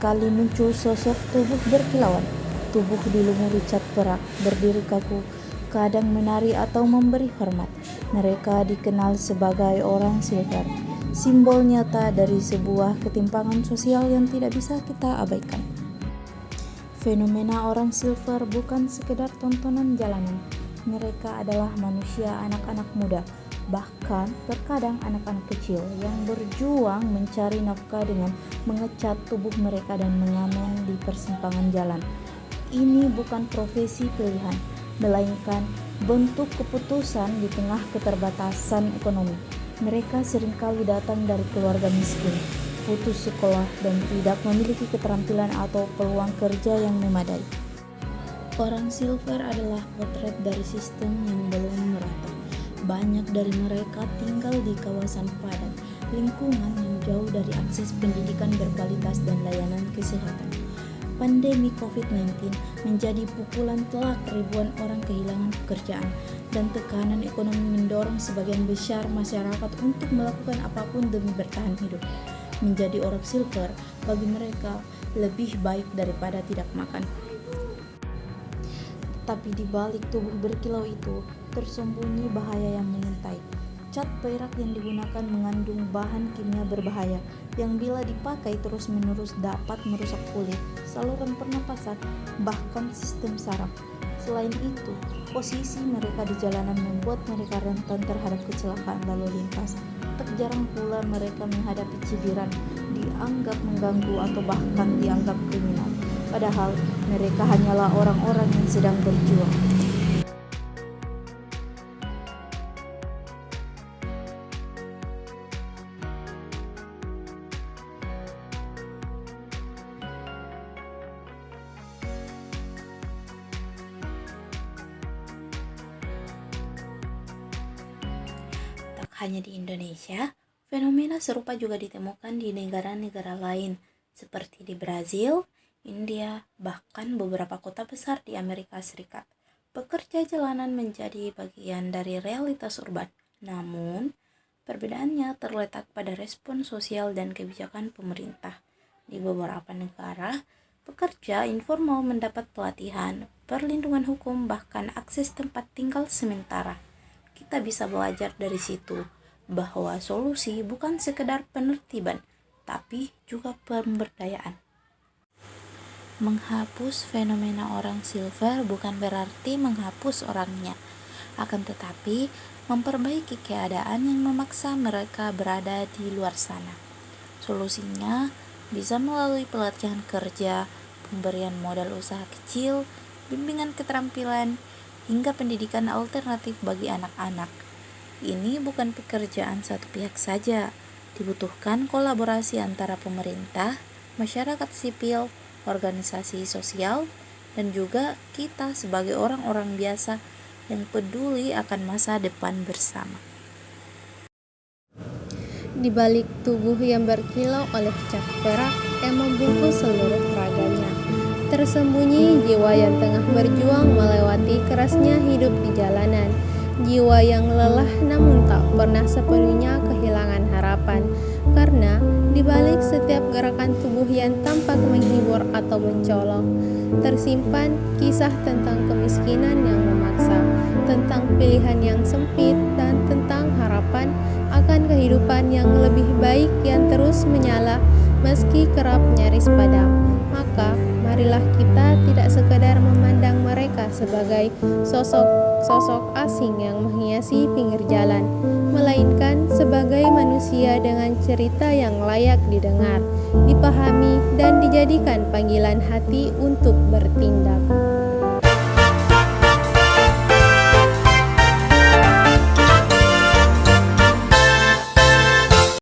sesekali muncul sosok tubuh berkilauan, tubuh dilumuri cat perak, berdiri kaku, kadang menari atau memberi hormat. Mereka dikenal sebagai orang silver, simbol nyata dari sebuah ketimpangan sosial yang tidak bisa kita abaikan. Fenomena orang silver bukan sekedar tontonan jalanan. Mereka adalah manusia, anak-anak muda, bahkan terkadang anak-anak kecil yang berjuang mencari nafkah dengan mengecat tubuh mereka dan mengamen di persimpangan jalan. Ini bukan profesi pilihan, melainkan bentuk keputusan di tengah keterbatasan ekonomi. Mereka seringkali datang dari keluarga miskin, putus sekolah, dan tidak memiliki keterampilan atau peluang kerja yang memadai. Orang silver adalah potret dari sistem yang belum merata. Banyak dari mereka tinggal di kawasan padat, lingkungan yang jauh dari akses pendidikan berkualitas dan layanan kesehatan. Pandemi COVID-19 menjadi pukulan telak, ribuan orang kehilangan pekerjaan, dan tekanan ekonomi mendorong sebagian besar masyarakat untuk melakukan apapun demi bertahan hidup. Menjadi orang silver bagi mereka lebih baik daripada tidak makan. Tapi di balik tubuh berkilau itu tersembunyi bahaya yang mengintai. Cat perak yang digunakan mengandung bahan kimia berbahaya yang bila dipakai terus-menerus dapat merusak kulit, saluran pernapasan, bahkan sistem saraf. Selain itu, posisi mereka di jalanan membuat mereka rentan terhadap kecelakaan lalu lintas. Tak jarang pula mereka menghadapi cibiran, dianggap mengganggu atau bahkan dianggap kriminal. Padahal mereka hanyalah orang-orang yang sedang berjuang. Tak hanya di Indonesia, fenomena serupa juga ditemukan di negara-negara lain seperti di Brazil, India, bahkan beberapa kota besar di Amerika Serikat. Pekerja jalanan menjadi bagian dari realitas urban. Namun, perbedaannya terletak pada respon sosial dan kebijakan pemerintah. Di beberapa negara, pekerja informal mendapat pelatihan, perlindungan hukum, bahkan akses tempat tinggal sementara. Kita bisa belajar dari situ bahwa solusi bukan sekedar penertiban, tapi juga pemberdayaan. Menghapus fenomena orang silver bukan berarti menghapus orangnya, akan tetapi memperbaiki keadaan yang memaksa mereka berada di luar sana. Solusinya bisa melalui pelatihan kerja, pemberian modal usaha kecil, bimbingan keterampilan, hingga pendidikan alternatif bagi anak-anak. Ini bukan pekerjaan satu pihak saja, dibutuhkan kolaborasi antara pemerintah, masyarakat sipil, organisasi sosial, dan juga kita sebagai orang-orang biasa yang peduli akan masa depan bersama. Di balik tubuh yang berkilau oleh cat perak yang membungkus seluruh raganya, tersembunyi jiwa yang tengah berjuang melewati kerasnya hidup di jalanan. Jiwa yang lelah namun tak pernah sepenuhnya kehilangan harapan, karena di balik setiap gerakan tubuh yang tampak menghibur atau mencolok, tersimpan kisah tentang kemiskinan yang memaksa, tentang pilihan yang sempit, dan tentang harapan akan kehidupan yang lebih baik yang terus menyala meski kerap nyaris padam. Maka marilah kita tidak sekadar memandang mereka sebagai sosok asing yang menghiasi pinggir jalan, melainkan sebagai manusia dengan cerita yang layak didengar, dipahami, dan dijadikan panggilan hati untuk bertindak.